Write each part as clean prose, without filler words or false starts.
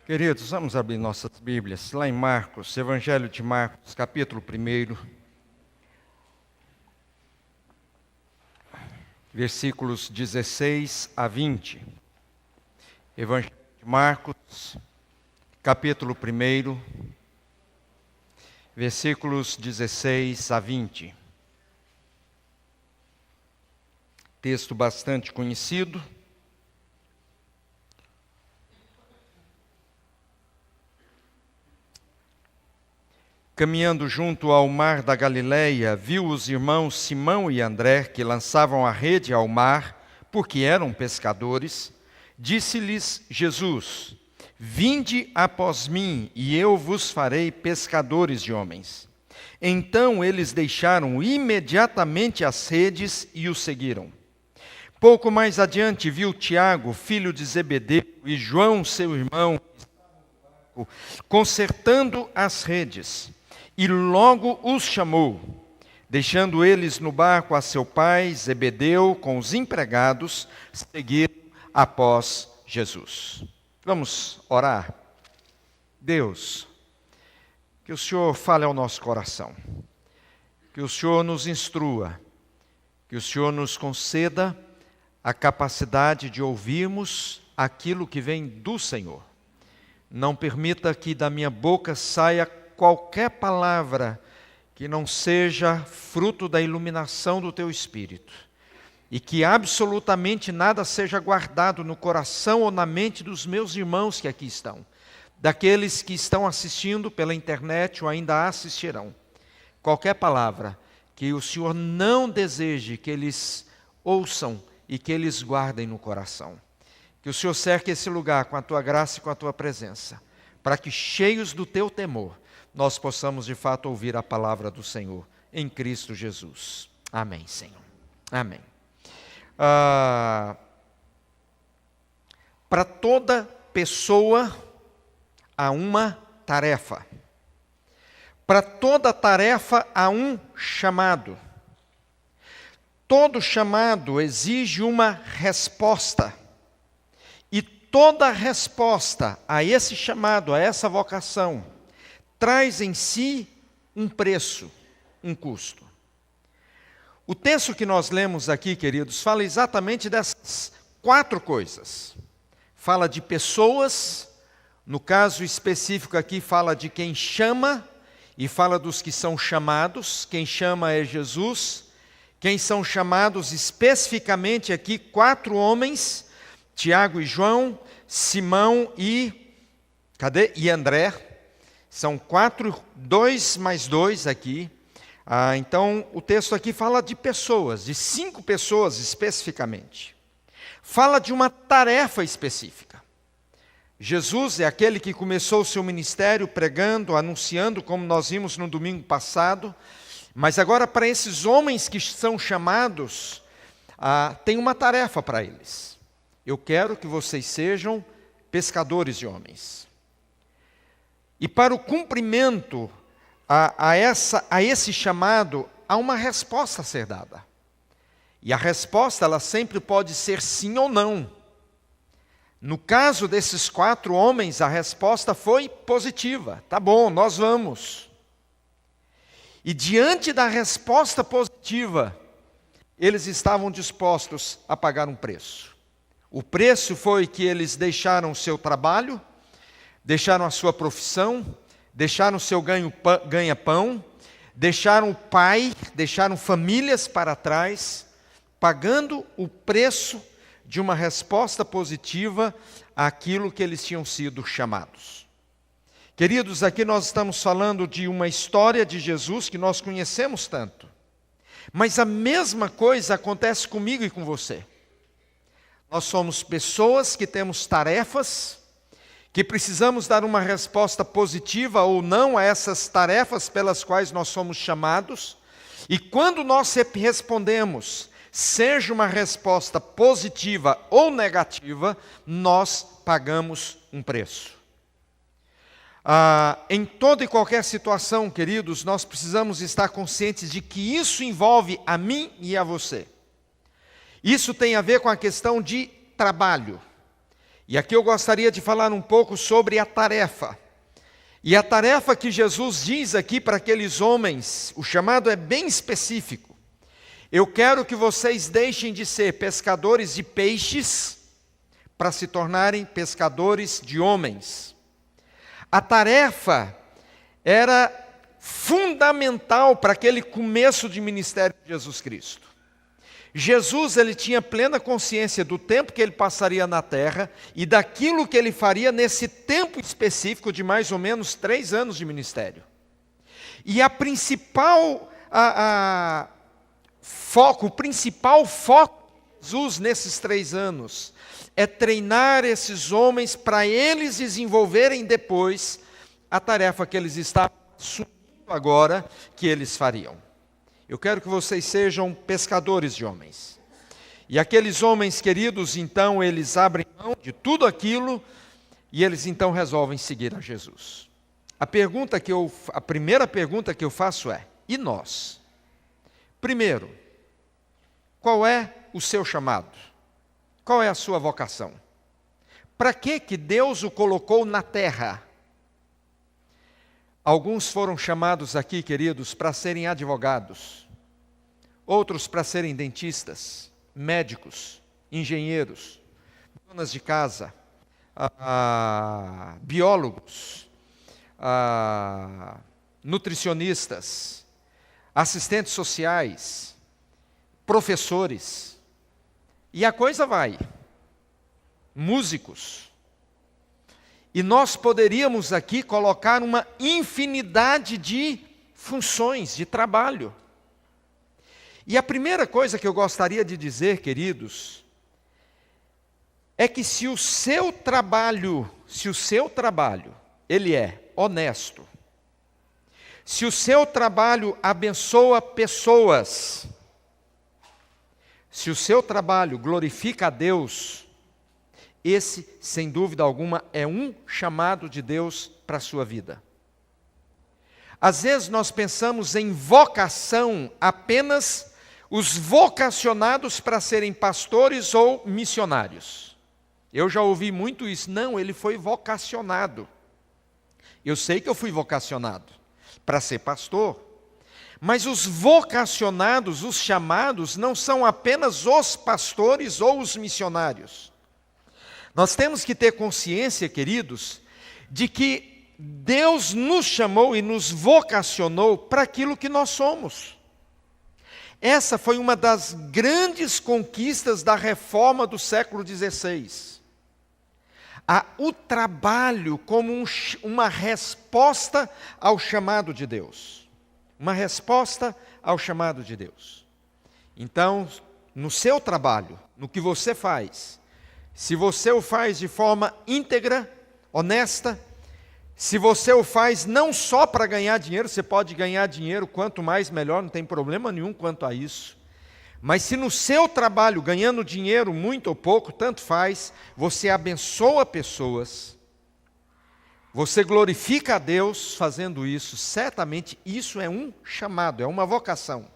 Queridos, vamos abrir nossas Bíblias lá em Marcos, Evangelho de Marcos, capítulo 1, versículos 16 a 20. Evangelho de Marcos, capítulo 1, versículos 16 a 20. Texto bastante conhecido. Caminhando junto ao mar da Galileia, viu os irmãos Simão e André, que lançavam a rede ao mar, porque eram pescadores. Disse-lhes Jesus: Vinde após mim, e eu vos farei pescadores de homens. Então eles deixaram imediatamente as redes e o seguiram. Pouco mais adiante viu Tiago, filho de Zebedeu, e João, seu irmão, consertando as redes. E logo os chamou, deixando eles no barco a seu pai, Zebedeu, com os empregados, seguiram após Jesus. Vamos orar? Deus, que o Senhor fale ao nosso coração, que o Senhor nos instrua, que o Senhor nos conceda a capacidade de ouvirmos aquilo que vem do Senhor. Não permita que da minha boca saia qualquer palavra que não seja fruto da iluminação do Teu Espírito, e que absolutamente nada seja guardado no coração ou na mente dos meus irmãos que aqui estão, daqueles que estão assistindo pela internet ou ainda assistirão. Qualquer palavra que o Senhor não deseje que eles ouçam e que eles guardem no coração. Que o Senhor cerque esse lugar com a Tua graça e com a Tua presença, para que, cheios do Teu temor, nós possamos de fato ouvir a palavra do Senhor, em Cristo Jesus. Amém, Senhor. Amém. Para toda pessoa há uma tarefa. Para toda tarefa há um chamado. Todo chamado exige uma resposta. E toda resposta a esse chamado, a essa vocação, traz em si um preço, um custo. O texto que nós lemos aqui, queridos, fala exatamente dessas 4 coisas. Fala de pessoas, no caso específico aqui fala de quem chama, e fala dos que são chamados. Quem chama é Jesus. Quem são chamados especificamente aqui, 4 homens, Tiago e João, Simão e André. São 4, 2 mais 2 aqui. Então, o texto aqui fala de pessoas, de 5 pessoas especificamente. Fala de uma tarefa específica. Jesus é aquele que começou o seu ministério pregando, anunciando, como nós vimos no domingo passado. Mas agora, para esses homens que são chamados, tem uma tarefa para eles. Eu quero que vocês sejam pescadores de homens. E para o cumprimento a esse chamado, há uma resposta a ser dada. E a resposta, ela sempre pode ser sim ou não. No caso desses 4 homens, a resposta foi positiva. Tá bom, nós vamos. E diante da resposta positiva, eles estavam dispostos a pagar um preço. O preço foi que eles deixaram o seu trabalho, deixaram a sua profissão, deixaram o seu ganha-pão, deixaram o pai, deixaram famílias para trás, pagando o preço de uma resposta positiva àquilo que eles tinham sido chamados. Queridos, aqui nós estamos falando de uma história de Jesus que nós conhecemos tanto, mas a mesma coisa acontece comigo e com você. Nós somos pessoas que temos tarefas, que precisamos dar uma resposta positiva ou não a essas tarefas pelas quais nós somos chamados, e quando nós respondemos, seja uma resposta positiva ou negativa, nós pagamos um preço. Em toda e qualquer situação, queridos, nós precisamos estar conscientes de que isso envolve a mim e a você. Isso tem a ver com a questão de trabalho. E aqui eu gostaria de falar um pouco sobre a tarefa. E a tarefa que Jesus diz aqui para aqueles homens, o chamado é bem específico. Eu quero que vocês deixem de ser pescadores de peixes para se tornarem pescadores de homens. A tarefa era fundamental para aquele começo de ministério de Jesus Cristo. Jesus, ele tinha plena consciência do tempo que ele passaria na terra e daquilo que ele faria nesse tempo específico de mais ou menos 3 anos de ministério. E o principal foco de Jesus nesses 3 anos é treinar esses homens para eles desenvolverem depois a tarefa que eles estavam assumindo agora que eles fariam. Eu quero que vocês sejam pescadores de homens. E aqueles homens queridos, então, eles abrem mão de tudo aquilo e eles então resolvem seguir a Jesus. A primeira pergunta que eu faço é: e nós? Primeiro, qual é o seu chamado? Qual é a sua vocação? Para que Deus o colocou na terra? Alguns foram chamados aqui, queridos, para serem advogados, outros para serem dentistas, médicos, engenheiros, donas de casa, biólogos, nutricionistas, assistentes sociais, professores, e a coisa vai, músicos. E nós poderíamos aqui colocar uma infinidade de funções, de trabalho. E a primeira coisa que eu gostaria de dizer, queridos, é que se o seu trabalho, ele é honesto, se o seu trabalho abençoa pessoas, se o seu trabalho glorifica a Deus, esse, sem dúvida alguma, é um chamado de Deus para a sua vida. Às vezes nós pensamos em vocação apenas os vocacionados para serem pastores ou missionários. Eu já ouvi muito isso. Não, ele foi vocacionado. Eu sei que eu fui vocacionado para ser pastor. Mas os vocacionados, os chamados, não são apenas os pastores ou os missionários. Nós temos que ter consciência, queridos, de que Deus nos chamou e nos vocacionou para aquilo que nós somos. Essa foi uma das grandes conquistas da reforma do século XVI. O trabalho como uma resposta ao chamado de Deus. Uma resposta ao chamado de Deus. Então, no seu trabalho, no que você faz, se você o faz de forma íntegra, honesta, se você o faz não só para ganhar dinheiro, você pode ganhar dinheiro, quanto mais melhor, não tem problema nenhum quanto a isso. Mas se no seu trabalho, ganhando dinheiro, muito ou pouco, tanto faz, você abençoa pessoas, você glorifica a Deus fazendo isso, certamente isso é um chamado, é uma vocação.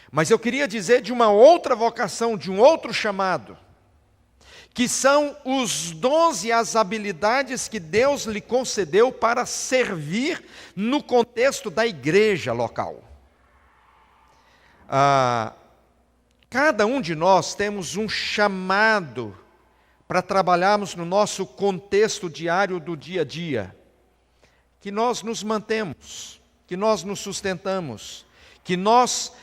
Mas eu queria dizer de uma outra vocação, de um outro chamado, que são os dons e as habilidades que Deus lhe concedeu para servir no contexto da igreja local. Cada um de nós temos um chamado para trabalharmos no nosso contexto diário do dia a dia, que nós nos mantemos, que nós nos sustentamos, que nós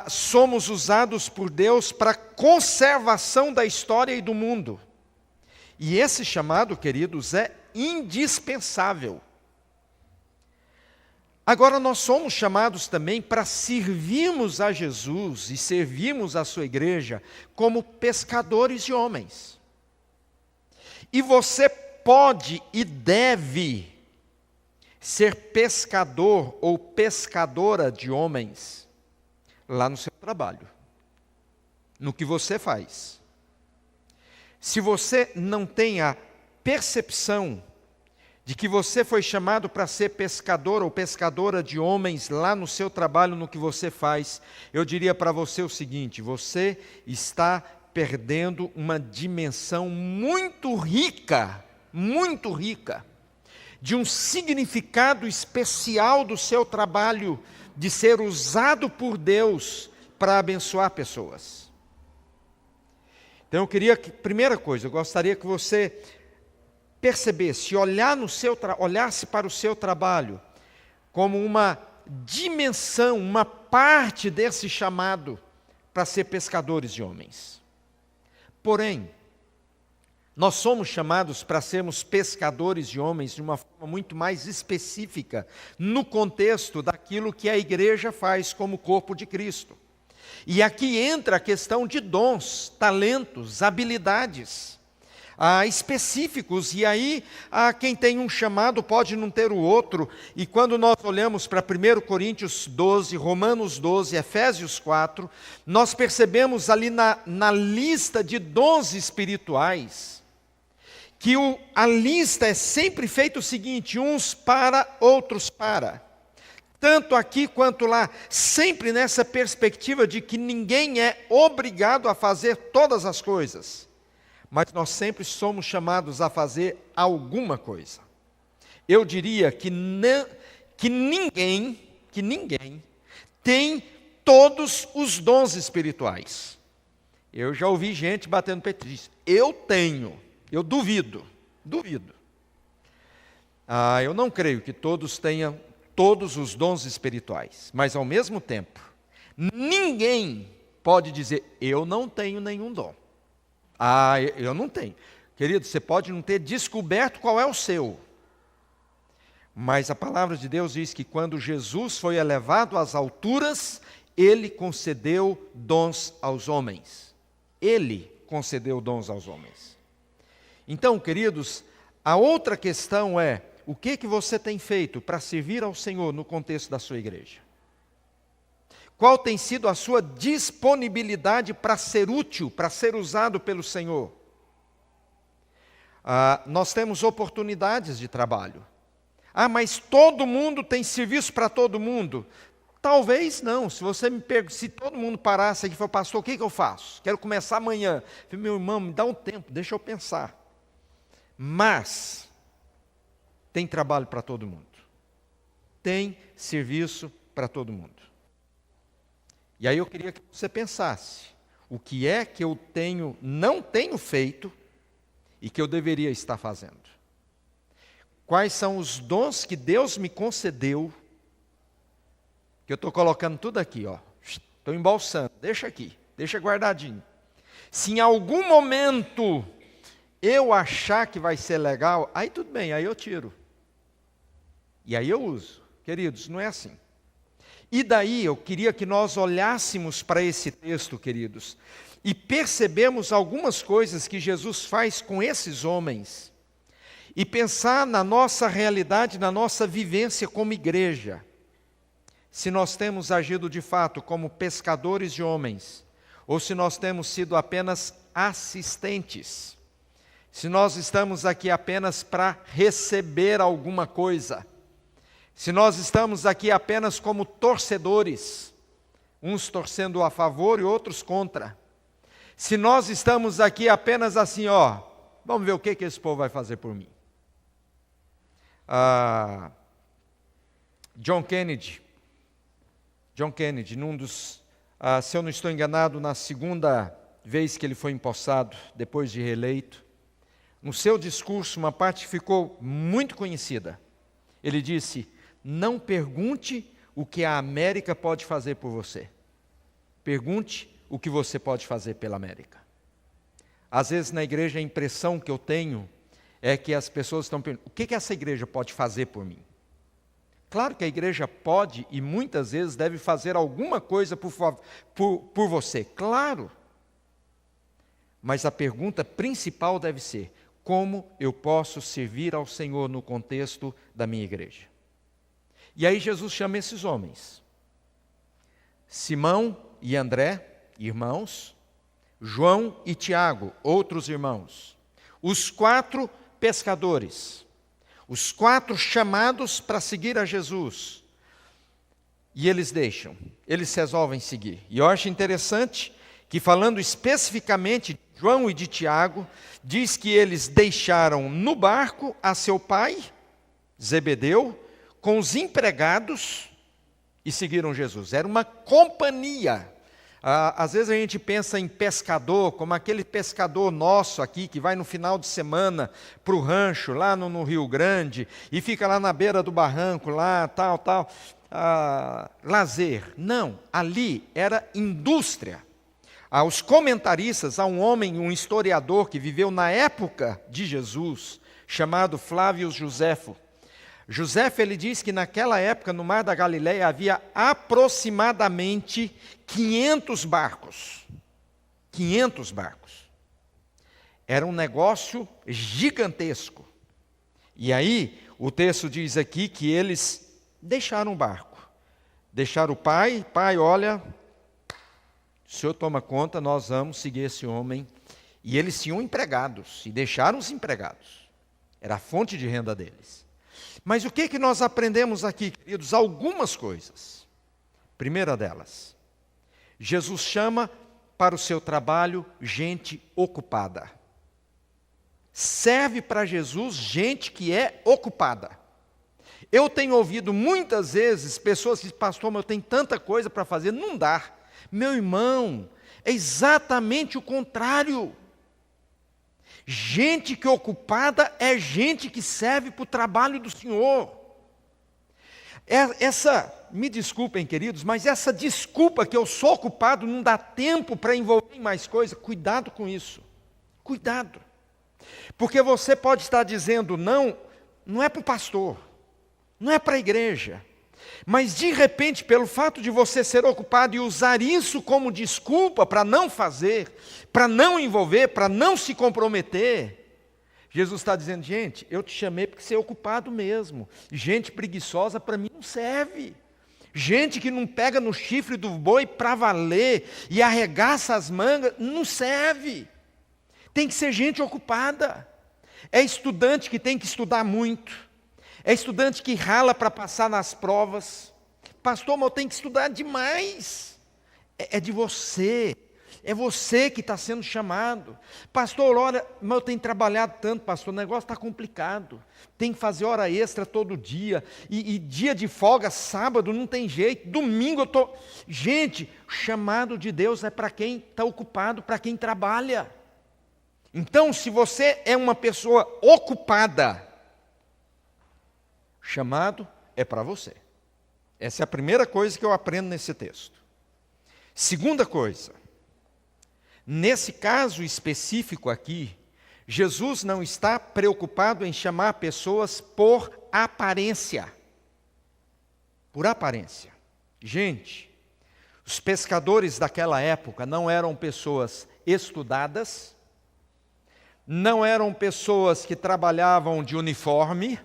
somos usados por Deus para a conservação da história e do mundo. E esse chamado, queridos, é indispensável. Agora, nós somos chamados também para servirmos a Jesus e servirmos a sua igreja como pescadores de homens. E você pode e deve ser pescador ou pescadora de homens lá no seu trabalho, no que você faz. Se você não tem a percepção de que você foi chamado para ser pescador ou pescadora de homens lá no seu trabalho, no que você faz, eu diria para você o seguinte: você está perdendo uma dimensão muito rica, de um significado especial do seu trabalho, de ser usado por Deus para abençoar pessoas. Então eu queria que, primeira coisa, eu gostaria que você percebesse, olhasse para o seu trabalho como uma dimensão, uma parte desse chamado para ser pescadores de homens. Porém, nós somos chamados para sermos pescadores de homens de uma forma muito mais específica, no contexto daquilo que a igreja faz como corpo de Cristo. E aqui entra a questão de dons, talentos, habilidades específicos, e aí quem tem um chamado pode não ter o outro, e quando nós olhamos para 1 Coríntios 12, Romanos 12, Efésios 4, nós percebemos ali na lista de dons espirituais, que a lista é sempre feita o seguinte: uns para, outros para. Tanto aqui quanto lá, sempre nessa perspectiva de que ninguém é obrigado a fazer todas as coisas, mas nós sempre somos chamados a fazer alguma coisa. Eu diria que ninguém tem todos os dons espirituais. Eu já ouvi gente batendo peito e disse: eu tenho. Eu duvido. Eu não creio que todos tenham todos os dons espirituais, mas ao mesmo tempo, ninguém pode dizer: eu não tenho nenhum dom. Eu não tenho. Querido, você pode não ter descoberto qual é o seu, mas a palavra de Deus diz que quando Jesus foi elevado às alturas, Ele concedeu dons aos homens. Ele concedeu dons aos homens. Então, queridos, a outra questão é: o que você tem feito para servir ao Senhor no contexto da sua igreja? Qual tem sido a sua disponibilidade para ser útil, para ser usado pelo Senhor? Nós temos oportunidades de trabalho. Mas todo mundo tem serviço para todo mundo? Talvez não. Se todo mundo parasse aqui e falasse: pastor, o que eu faço? Quero começar amanhã. Meu irmão, me dá um tempo, deixa eu pensar. Mas tem trabalho para todo mundo. Tem serviço para todo mundo. E aí eu queria que você pensasse: o que é que eu não tenho feito e que eu deveria estar fazendo? Quais são os dons que Deus me concedeu, que eu estou colocando tudo aqui, estou embalsando, deixa aqui, deixa guardadinho. Se em algum momento eu achar que vai ser legal, aí tudo bem, aí eu tiro. E aí eu uso. Queridos, não é assim. E daí eu queria que nós olhássemos para esse texto, queridos, e percebemos algumas coisas que Jesus faz com esses homens, e pensar na nossa realidade, na nossa vivência como igreja. Se nós temos agido de fato como pescadores de homens, ou se nós temos sido apenas assistentes. Se nós estamos aqui apenas para receber alguma coisa. Se nós estamos aqui apenas como torcedores, uns torcendo a favor e outros contra. Se nós estamos aqui apenas assim, vamos ver o que esse povo vai fazer por mim. John Kennedy, se eu não estou enganado, na segunda vez que ele foi empossado, depois de reeleito, no seu discurso, uma parte ficou muito conhecida. Ele disse: não pergunte o que a América pode fazer por você. Pergunte o que você pode fazer pela América. Às vezes na igreja a impressão que eu tenho é que as pessoas estão perguntando: o que essa igreja pode fazer por mim? Claro que a igreja pode e muitas vezes deve fazer alguma coisa por você, claro. Mas a pergunta principal deve ser: como eu posso servir ao Senhor no contexto da minha igreja? E aí Jesus chama esses homens: Simão e André, irmãos, João e Tiago, outros irmãos, os 4 pescadores, os 4 chamados para seguir a Jesus. E eles resolvem seguir. E eu acho interessante que, falando especificamente de João e de Tiago, diz que eles deixaram no barco a seu pai, Zebedeu, com os empregados e seguiram Jesus. Era uma companhia. Às vezes a gente pensa em pescador, como aquele pescador nosso aqui, que vai no final de semana para o rancho, lá no Rio Grande, e fica lá na beira do barranco, lá, tal, lazer. Não, ali era indústria. Aos comentaristas, há um homem, um historiador que viveu na época de Jesus, chamado Flávio Joséfo. Joséfo, ele diz que naquela época, no Mar da Galileia, havia aproximadamente 500 barcos. 500 barcos. Era um negócio gigantesco. E aí, o texto diz aqui que eles deixaram o barco. Deixaram o pai, olha, o senhor toma conta, nós vamos seguir esse homem. E eles tinham empregados, e deixaram os empregados. Era a fonte de renda deles. Mas o que nós aprendemos aqui, queridos? Algumas coisas. Primeira delas, Jesus chama para o seu trabalho gente ocupada. Serve para Jesus gente que é ocupada. Eu tenho ouvido muitas vezes pessoas que dizem, pastor, mas eu tenho tanta coisa para fazer, não dá. Meu irmão, é exatamente o contrário. Gente que é ocupada é gente que serve para o trabalho do Senhor. Me desculpem, queridos, mas essa desculpa que eu sou ocupado não dá tempo para envolver em mais coisa, cuidado com isso. Cuidado. Porque você pode estar dizendo não é para o pastor, não é para a igreja. Mas de repente, pelo fato de você ser ocupado e usar isso como desculpa para não fazer, para não envolver, para não se comprometer, Jesus está dizendo, gente, eu te chamei porque você é ocupado mesmo. Gente preguiçosa para mim não serve. Gente que não pega no chifre do boi para valer e arregaça as mangas, não serve. Tem que ser gente ocupada. É estudante que tem que estudar muito. É estudante que rala para passar nas provas. Pastor, mas eu tenho que estudar demais. É de você. É você que está sendo chamado. Pastor, olha, mas eu tenho trabalhado tanto, pastor, o negócio está complicado. Tem que fazer hora extra todo dia. E dia de folga, sábado, não tem jeito. Domingo eu estou... Gente, o chamado de Deus é para quem está ocupado, para quem trabalha. Então, se você é uma pessoa ocupada, chamado é para você. Essa é a primeira coisa que eu aprendo nesse texto. Segunda coisa, nesse caso específico aqui, Jesus não está preocupado em chamar pessoas por aparência. Por aparência. Gente, os pescadores daquela época não eram pessoas estudadas, não eram pessoas que trabalhavam de uniforme,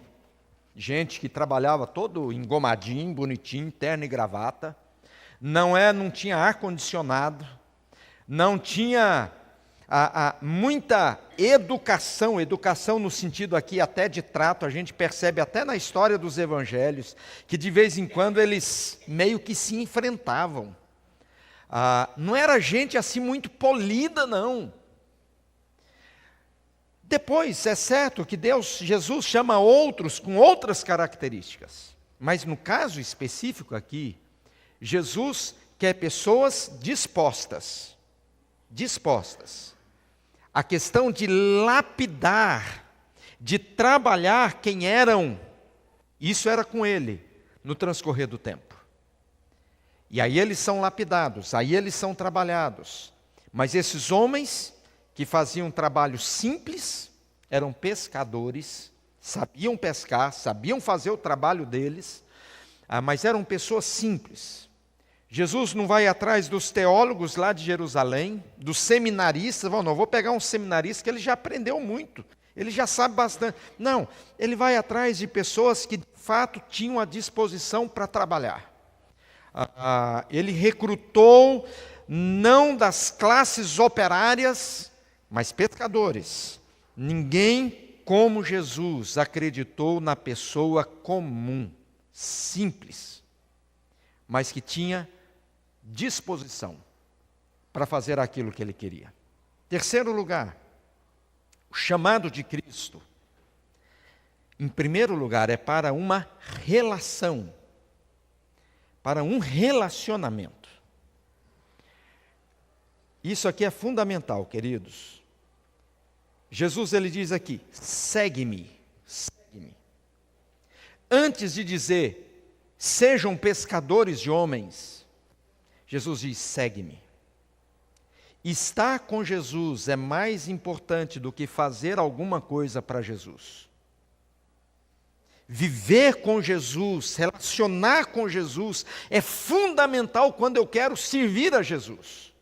gente que trabalhava todo engomadinho, bonitinho, terno e gravata, não tinha ar-condicionado, não tinha muita educação no sentido aqui até de trato, a gente percebe até na história dos evangelhos, que de vez em quando eles meio que se enfrentavam. Não era gente assim muito polida, não. Depois, é certo que Jesus chama outros com outras características, mas no caso específico aqui, Jesus quer pessoas dispostas. A questão de lapidar, de trabalhar quem eram, isso era com ele no transcorrer do tempo. E aí eles são lapidados, aí eles são trabalhados. Mas esses homens que faziam um trabalho simples, eram pescadores, sabiam pescar, sabiam fazer o trabalho deles, mas eram pessoas simples. Jesus não vai atrás dos teólogos lá de Jerusalém, dos seminaristas, não, vou pegar um seminarista que ele já aprendeu muito, ele já sabe bastante. Não, ele vai atrás de pessoas que de fato tinham a disposição para trabalhar. Ele recrutou não das classes operárias, mas pescadores. Ninguém como Jesus acreditou na pessoa comum, simples, mas que tinha disposição para fazer aquilo que ele queria. Terceiro lugar, o chamado de Cristo, em primeiro lugar, é para uma relação, para um relacionamento. Isso aqui é fundamental, queridos. Jesus, ele diz aqui, segue-me, segue-me. Antes de dizer, sejam pescadores de homens, Jesus diz, segue-me. Estar com Jesus é mais importante do que fazer alguma coisa para Jesus. Viver com Jesus, relacionar com Jesus, é fundamental quando eu quero servir a Jesus.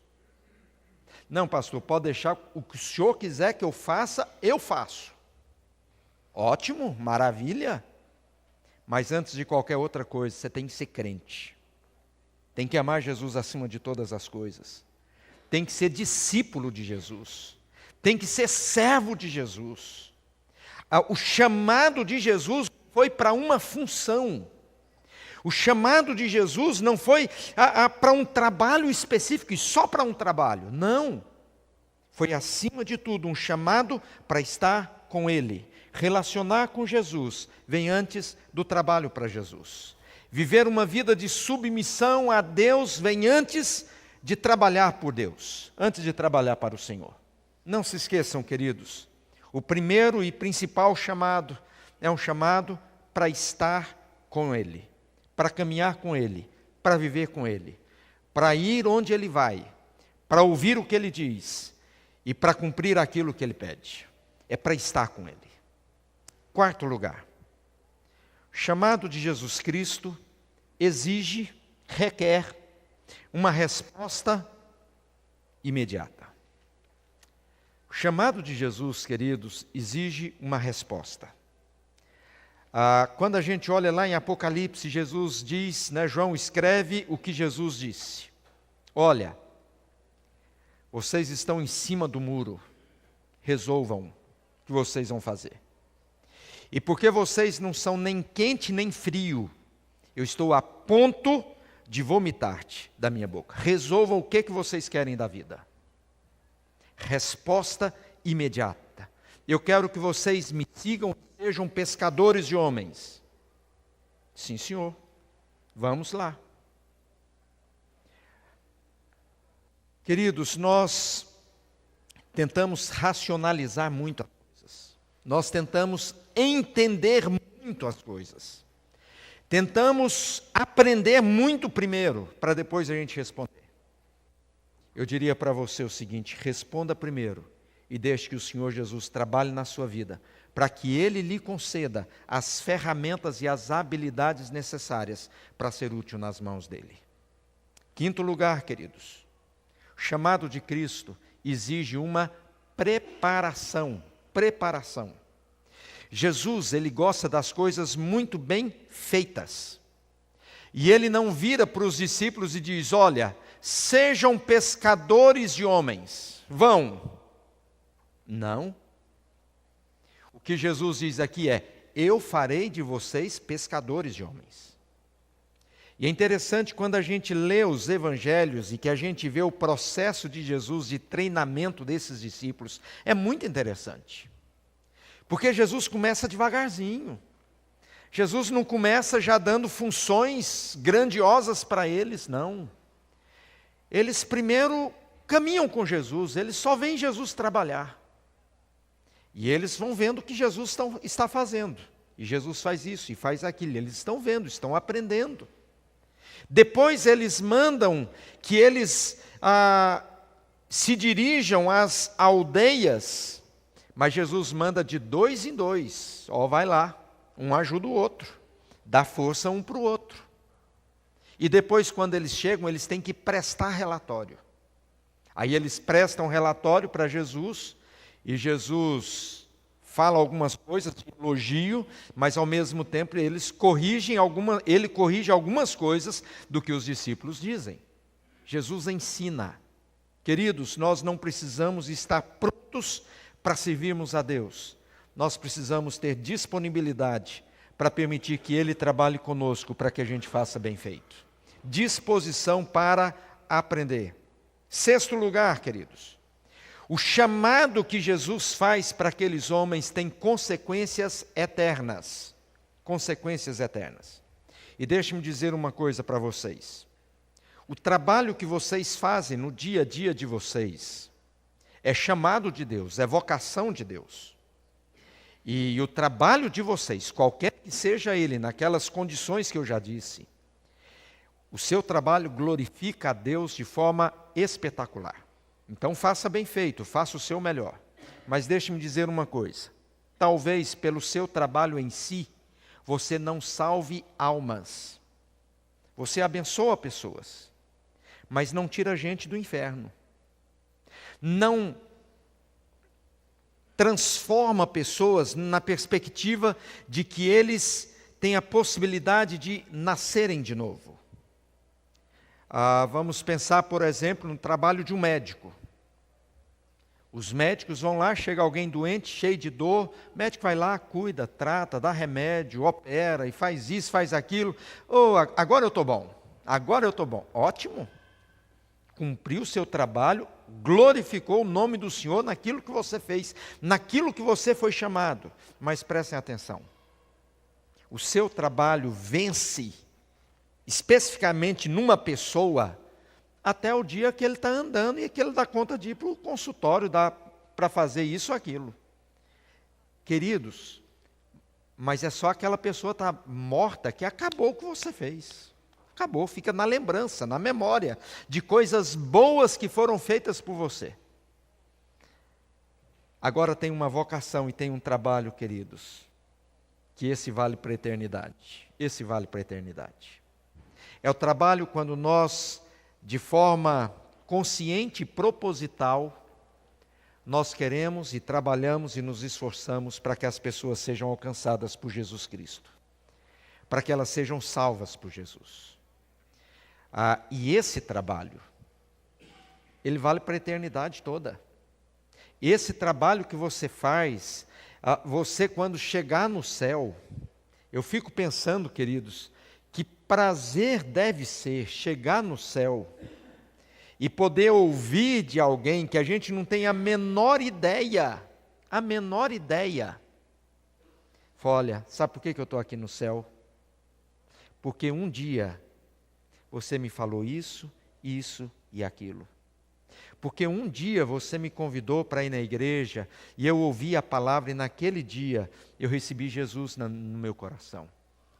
Não, pastor, pode deixar o que o senhor quiser que eu faça, eu faço. Ótimo, maravilha. Mas antes de qualquer outra coisa, você tem que ser crente. Tem que amar Jesus acima de todas as coisas. Tem que ser discípulo de Jesus. Tem que ser servo de Jesus. O chamado de Jesus foi para uma função. O chamado de Jesus não foi para um trabalho específico e só para um trabalho. Não. Foi, acima de tudo, um chamado para estar com Ele. Relacionar com Jesus vem antes do trabalho para Jesus. Viver uma vida de submissão a Deus vem antes de trabalhar por Deus, antes de trabalhar para o Senhor. Não se esqueçam, queridos, o primeiro e principal chamado é um chamado para estar com Ele, para caminhar com Ele, para viver com Ele, para ir onde Ele vai, para ouvir o que Ele diz e para cumprir aquilo que Ele pede. É para estar com Ele. Quarto lugar, o chamado de Jesus Cristo exige, requer uma resposta imediata. O chamado de Jesus, queridos, exige uma resposta. Quando a gente olha lá em Apocalipse, Jesus diz, João escreve o que Jesus disse. Olha, vocês estão em cima do muro, resolvam o que vocês vão fazer. E porque vocês não são nem quente nem frio, eu estou a ponto de vomitar-te da minha boca. Resolvam o que vocês querem da vida. Resposta imediata. Eu quero que vocês me sigam e sejam pescadores de homens. Sim, senhor. Vamos lá. Queridos, nós tentamos racionalizar muito as coisas. Nós tentamos entender muito as coisas. Tentamos aprender muito primeiro, para depois a gente responder. Eu diria para você o seguinte: responda primeiro e deixe que o Senhor Jesus trabalhe na sua vida, para que Ele lhe conceda as ferramentas e as habilidades necessárias para ser útil nas mãos dEle. Quinto lugar, queridos, o chamado de Cristo exige uma preparação. Preparação. Jesus, Ele gosta das coisas muito bem feitas. E Ele não vira para os discípulos e diz, olha, sejam pescadores de homens, vão. Não. O que Jesus diz aqui é, eu farei de vocês pescadores de homens. E é interessante quando a gente lê os evangelhos e que a gente vê o processo de Jesus de treinamento desses discípulos, é muito interessante. Porque Jesus começa devagarzinho. Jesus não começa já dando funções grandiosas para eles, não. Eles primeiro caminham com Jesus, eles só veem Jesus trabalhar. E eles vão vendo o que Jesus está fazendo. E Jesus faz isso e faz aquilo. Eles estão vendo, estão aprendendo. Depois eles mandam que eles se dirijam às aldeias. Mas Jesus manda de 2 em 2. Vai lá, um ajuda o outro. Dá força um para o outro. E depois, quando eles chegam, eles têm que prestar relatório. Aí eles prestam relatório para Jesus, e Jesus fala algumas coisas de elogio, mas ao mesmo tempo ele corrige algumas coisas do que os discípulos dizem. Jesus ensina. Queridos, nós não precisamos estar prontos para servirmos a Deus. Nós precisamos ter disponibilidade para permitir que Ele trabalhe conosco para que a gente faça bem feito. Disposição para aprender. Sexto lugar, queridos, o chamado que Jesus faz para aqueles homens tem consequências eternas. Consequências eternas. E deixe-me dizer uma coisa para vocês. O trabalho que vocês fazem no dia a dia de vocês é chamado de Deus, é vocação de Deus. E o trabalho de vocês, qualquer que seja ele, naquelas condições que eu já disse, o seu trabalho glorifica a Deus de forma espetacular. Então faça bem feito, faça o seu melhor. Mas deixe-me dizer uma coisa. Talvez pelo seu trabalho em si, você não salve almas. Você abençoa pessoas, mas não tira gente do inferno. Não transforma pessoas na perspectiva de que eles têm a possibilidade de nascerem de novo. Vamos pensar, por exemplo, no trabalho de um médico. Os médicos vão lá, chega alguém doente, cheio de dor, o médico vai lá, cuida, trata, dá remédio, opera e faz isso, faz aquilo. Agora eu estou bom, agora eu estou bom. Ótimo. Cumpriu o seu trabalho, glorificou o nome do Senhor naquilo que você fez, naquilo que você foi chamado. Mas prestem atenção, o seu trabalho vence, especificamente numa pessoa, até o dia que ele está andando e que ele dá conta de ir para o consultório, dá para fazer isso ou aquilo. Queridos, mas é só aquela pessoa está morta que acabou o que você fez. Acabou, fica na lembrança, na memória de coisas boas que foram feitas por você. Agora tem uma vocação e tem um trabalho, queridos, que esse vale para a eternidade. Esse vale para a eternidade. É o trabalho quando nós, de forma consciente e proposital, nós queremos e trabalhamos e nos esforçamos para que as pessoas sejam alcançadas por Jesus Cristo, para que elas sejam salvas por Jesus. E esse trabalho, ele vale para a eternidade toda. Esse trabalho que você faz, você quando chegar no céu, eu fico pensando, queridos, que prazer deve ser chegar no céu e poder ouvir de alguém que a gente não tem a menor ideia. Fala, olha, sabe por que eu estou aqui no céu? Porque um dia você me falou isso, isso e aquilo. Porque um dia você me convidou para ir na igreja e eu ouvi a palavra e naquele dia eu recebi Jesus no meu coração.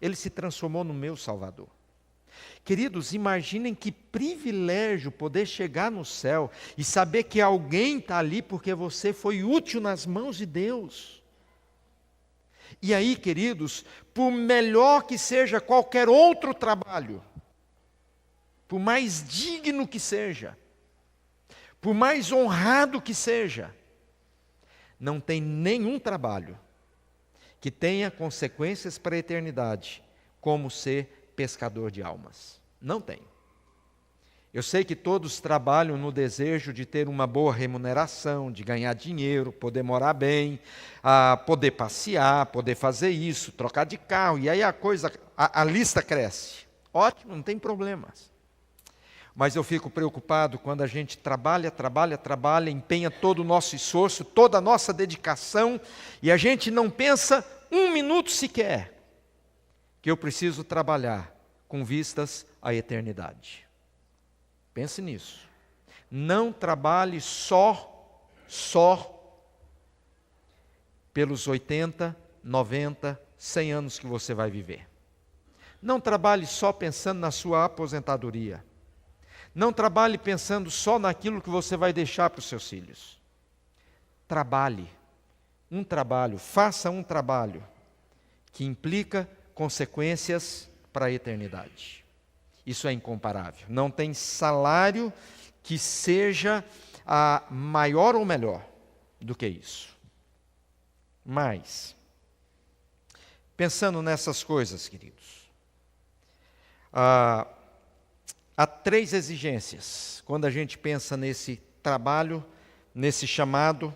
Ele se transformou no meu Salvador. Queridos, imaginem que privilégio poder chegar no céu e saber que alguém está ali porque você foi útil nas mãos de Deus. E aí, queridos, por melhor que seja qualquer outro trabalho, por mais digno que seja, por mais honrado que seja, não tem nenhum trabalho que tenha consequências para a eternidade, como ser pescador de almas. Não tem. Eu sei que todos trabalham no desejo de ter uma boa remuneração, de ganhar dinheiro, poder morar bem, poder passear, poder fazer isso, trocar de carro, e aí a lista cresce. Ótimo, não tem problemas. Mas eu fico preocupado quando a gente trabalha, empenha todo o nosso esforço, toda a nossa dedicação, e a gente não pensa um minuto sequer que eu preciso trabalhar com vistas à eternidade. Pense nisso. Não trabalhe só pelos 80, 90, 100 anos que você vai viver. Não trabalhe só pensando na sua aposentadoria. Não trabalhe pensando só naquilo que você vai deixar para os seus filhos. Trabalhe. Faça um trabalho que implica consequências para a eternidade. Isso é incomparável. Não tem salário que seja maior ou melhor do que isso. Mas, pensando nessas coisas, queridos, há 3 exigências quando a gente pensa nesse trabalho, nesse chamado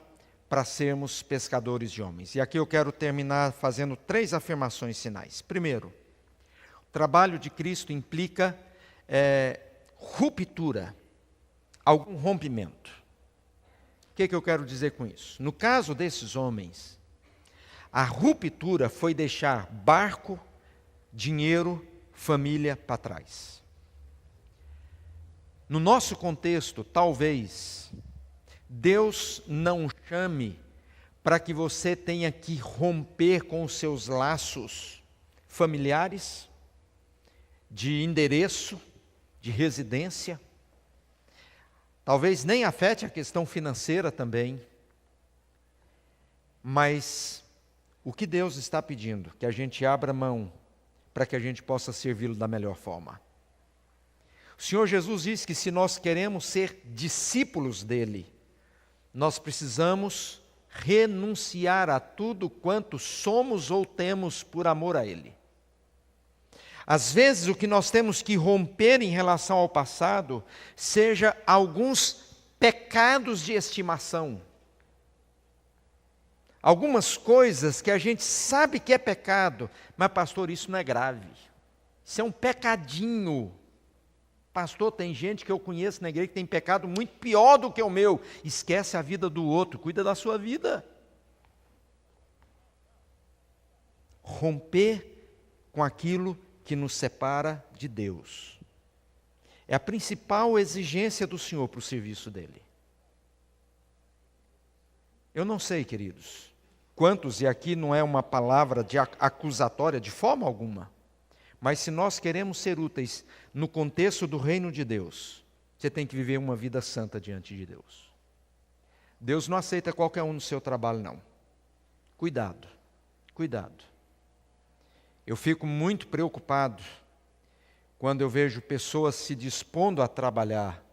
para sermos pescadores de homens. E aqui eu quero terminar fazendo 3 afirmações finais. Primeiro, o trabalho de Cristo implica ruptura. algum rompimento. O que eu quero dizer com isso? No caso desses homens, a ruptura foi deixar barco, dinheiro, família para trás. No nosso contexto, talvez, Deus não chame para que você tenha que romper com os seus laços familiares, de endereço, de residência. Talvez nem afete a questão financeira também. Mas o que Deus está pedindo? Que a gente abra mão para que a gente possa servi-lo da melhor forma. O Senhor Jesus diz que se nós queremos ser discípulos dele, nós precisamos renunciar a tudo quanto somos ou temos por amor a ele. Às vezes o que nós temos que romper em relação ao passado, seja alguns pecados de estimação. Algumas coisas que a gente sabe que é pecado, mas pastor, isso não é grave. Isso é um pecadinho. Pastor, tem gente que eu conheço na igreja que tem pecado muito pior do que o meu. Esquece a vida do outro, cuida da sua vida. Romper com aquilo que nos separa de Deus. É a principal exigência do Senhor para o serviço dele. Eu não sei, queridos, quantos, e aqui não é uma palavra de acusatória de forma alguma, mas se nós queremos ser úteis no contexto do reino de Deus, você tem que viver uma vida santa diante de Deus. Deus não aceita qualquer um no seu trabalho, não. Cuidado, cuidado. Eu fico muito preocupado quando eu vejo pessoas se dispondo a trabalhar,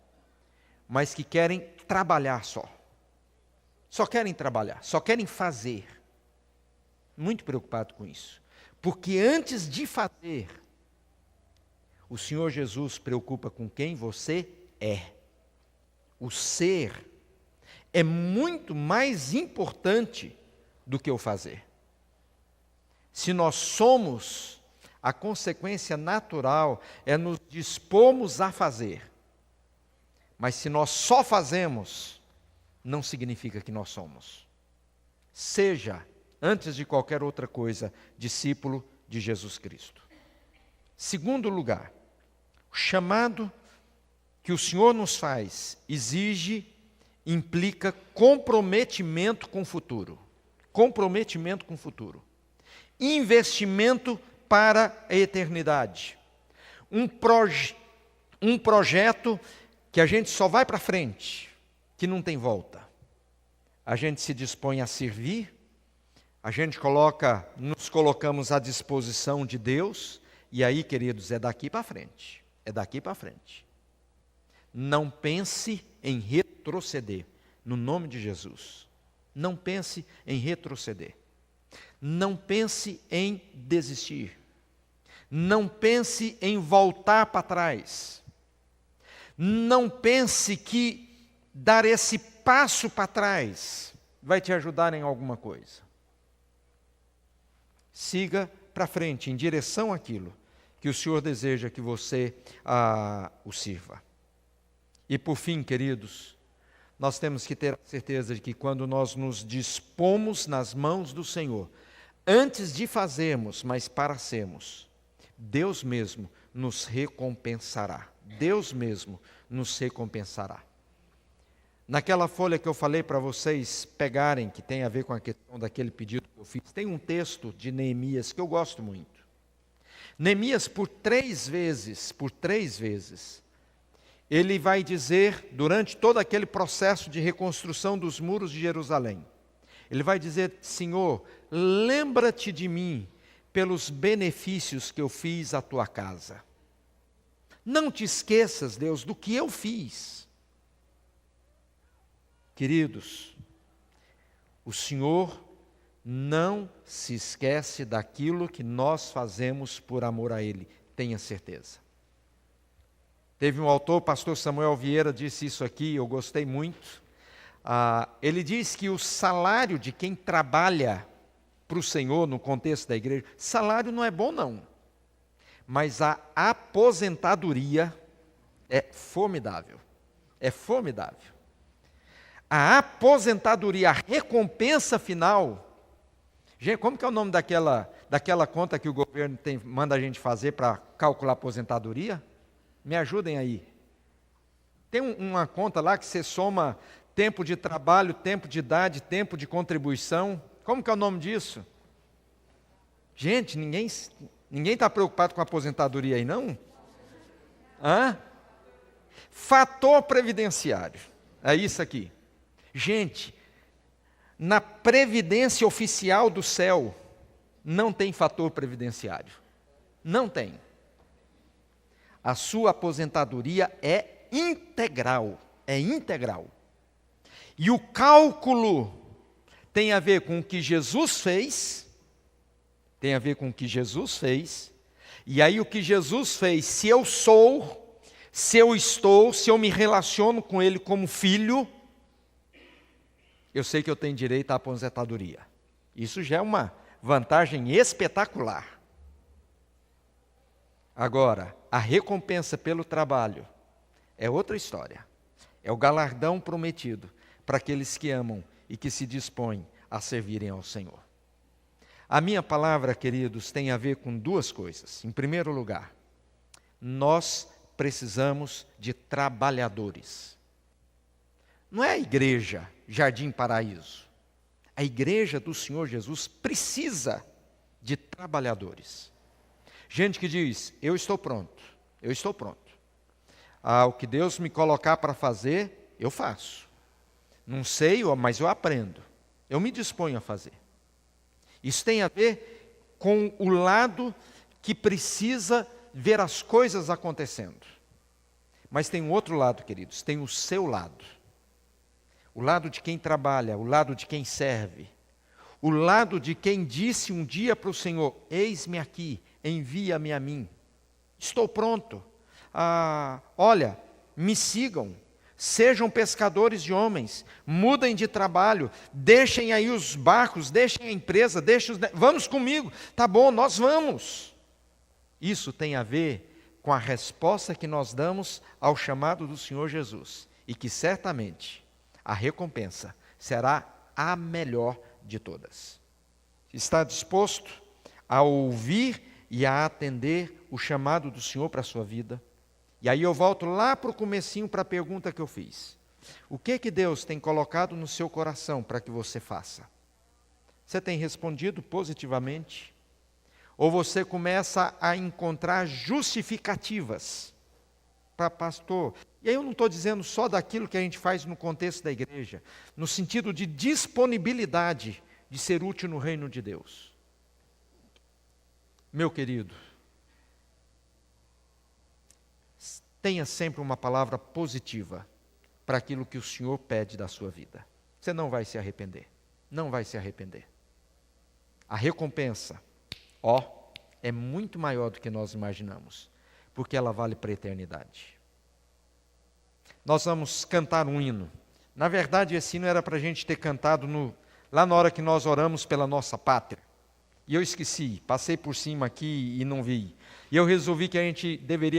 mas que querem trabalhar só. Só querem trabalhar, só querem fazer. Muito preocupado com isso. Porque antes de fazer, o Senhor Jesus preocupa com quem você é. O ser é muito mais importante do que o fazer. Se nós somos, a consequência natural é nos dispormos a fazer. Mas se nós só fazemos, não significa que nós somos. Seja, antes de qualquer outra coisa, discípulo de Jesus Cristo. Segundo lugar, o chamado que o Senhor nos faz implica comprometimento com o futuro. Comprometimento com o futuro. Investimento para a eternidade. Um projeto que a gente só vai para frente, que não tem volta. A gente se dispõe a servir, a gente nos colocamos à disposição de Deus, e aí, queridos, é daqui para frente. É daqui para frente. Não pense em retroceder, no nome de Jesus. Não pense em retroceder. Não pense em desistir. Não pense em voltar para trás. Não pense que dar esse passo para trás vai te ajudar em alguma coisa. Siga para frente, em direção àquilo que o Senhor deseja que você o sirva. E por fim, queridos, nós temos que ter a certeza de que quando nós nos dispomos nas mãos do Senhor, antes de fazermos, mas para sermos, Deus mesmo nos recompensará. Deus mesmo nos recompensará. Naquela folha que eu falei para vocês pegarem, que tem a ver com a questão daquele pedido que eu fiz, tem um texto de Neemias que eu gosto muito. Neemias, por três vezes, ele vai dizer, durante todo aquele processo de reconstrução dos muros de Jerusalém, ele vai dizer: Senhor, lembra-te de mim pelos benefícios que eu fiz à tua casa. Não te esqueças, Deus, do que eu fiz. Queridos, o Senhor não se esquece daquilo que nós fazemos por amor a Ele, tenha certeza. Teve um autor, pastor Samuel Vieira, disse isso aqui, eu gostei muito. Ele diz que o salário de quem trabalha para o Senhor, no contexto da igreja, salário não é bom não, mas a aposentadoria é formidável. É formidável. A aposentadoria, a recompensa final. Gente, como que é o nome daquela conta que o governo manda a gente fazer para calcular a aposentadoria? Me ajudem aí. Tem uma conta lá que você soma tempo de trabalho, tempo de idade, tempo de contribuição. Como que é o nome disso? Gente, ninguém está preocupado com a aposentadoria aí, não? Hã? Fator previdenciário. É isso aqui. Gente, na previdência oficial do céu, não tem fator previdenciário. Não tem. A sua aposentadoria é integral. É integral. E o cálculo tem a ver com o que Jesus fez. Tem a ver com o que Jesus fez. E aí o que Jesus fez, se eu sou, se eu estou, se eu me relaciono com Ele como filho, eu sei que eu tenho direito à aposentadoria. Isso já é uma vantagem espetacular. Agora, a recompensa pelo trabalho é outra história. É o galardão prometido para aqueles que amam e que se dispõem a servirem ao Senhor. A minha palavra, queridos, tem a ver com duas coisas. Em primeiro lugar, nós precisamos de trabalhadores. Não é a igreja Jardim Paraíso. A igreja do Senhor Jesus precisa de trabalhadores. Gente que diz, eu estou pronto. O que Deus me colocar para fazer, eu faço. Não sei, mas eu aprendo. Eu me disponho a fazer. Isso tem a ver com o lado que precisa ver as coisas acontecendo. Mas tem um outro lado, queridos, tem o seu lado. O lado de quem trabalha, o lado de quem serve. O lado de quem disse um dia para o Senhor, eis-me aqui, envia-me a mim. Estou pronto. Olha, me sigam. Sejam pescadores de homens, mudem de trabalho, deixem aí os barcos, deixem a empresa, vamos comigo, tá bom, nós vamos. Isso tem a ver com a resposta que nós damos ao chamado do Senhor Jesus, e que certamente a recompensa será a melhor de todas. Está disposto a ouvir e a atender o chamado do Senhor para a sua vida? E aí eu volto lá para o comecinho para a pergunta que eu fiz. O que Deus tem colocado no seu coração para que você faça? Você tem respondido positivamente? Ou você começa a encontrar justificativas para pastor? E aí eu não estou dizendo só daquilo que a gente faz no contexto da igreja, no sentido de disponibilidade de ser útil no reino de Deus. Meu querido, tenha sempre uma palavra positiva para aquilo que o Senhor pede da sua vida. Você não vai se arrepender. Não vai se arrepender. A recompensa, é muito maior do que nós imaginamos, porque ela vale para a eternidade. Nós vamos cantar um hino. Na verdade, esse hino era para a gente ter cantado lá na hora que nós oramos pela nossa pátria. E eu esqueci, passei por cima aqui e não vi. E eu resolvi que a gente deveria